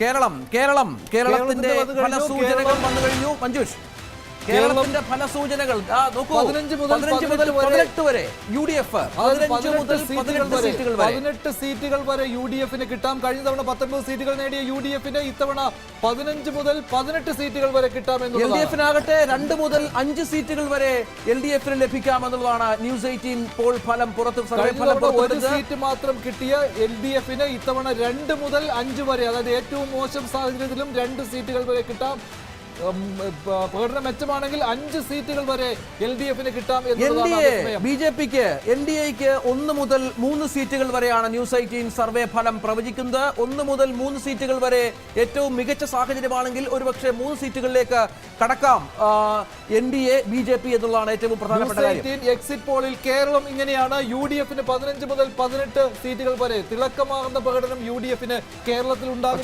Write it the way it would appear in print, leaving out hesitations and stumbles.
കേരളത്തിന്റെ ഫല സൂചനകൾ വന്നു കഴിഞ്ഞു. മഞ്ജുഷ്, കേരളത്തിന്റെ ഫല സൂചനകൾ 15 മുതൽ 18 വരെ യു ഡി എഫ് 18 സീറ്റുകൾ വരെ യു ഡി എഫിന് കിട്ടാം. കഴിഞ്ഞ തവണ 19 സീറ്റുകൾ നേടിയ യു ഡി എഫിന് ഇത്തവണ 15 മുതൽ 18 സീറ്റുകൾ വരെ കിട്ടാമെന്ന്. എൽ ഡി എഫിനാകട്ടെ 2 മുതൽ 5 സീറ്റുകൾ വരെ എൽ ഡി എഫിന് ലഭിക്കാമെന്നുള്ളതാണ് ന്യൂസ് 18 പോൾ ഫലം പുറത്ത്. ഒരു സീറ്റ് മാത്രം കിട്ടിയ എൽ ഡി എഫിന് ഇത്തവണ 2 മുതൽ 5 വരെ, അതായത് ഏറ്റവും മോശം സാഹചര്യത്തിലും 2 സീറ്റുകൾ വരെ കിട്ടാം. പ്രകടനം മെച്ചമാണെങ്കിൽ 5 സീറ്റുകൾ വരെ എൽ ഡി എഫിന് കിട്ടാം. ബി ജെ പിക്ക് എൻ ഡി എക്ക് 1 മുതൽ 3 സീറ്റുകൾ വരെയാണ് ന്യൂസ് 18 സർവേ ഫലം പ്രവചിക്കുന്നത്. 1 മുതൽ 3 സീറ്റുകൾ വരെ ഏറ്റവും മികച്ച സാഹചര്യമാണെങ്കിൽ ഒരുപക്ഷെ 3 സീറ്റുകളിലേക്ക് കടക്കാം N D A B J P എന്നുള്ളതാണ് ഏറ്റവും പ്രധാനപ്പെട്ട കാര്യം. എക്സിറ്റ് പോളിൽ കേരളം ഇങ്ങനെയാണ്. യു ഡി എഫിന് 15 മുതൽ 18 സീറ്റുകൾ വരെ തിളക്കമാർന്ന പ്രകടനം യു ഡി എഫിന് കേരളത്തിൽ ഉണ്ടാകും.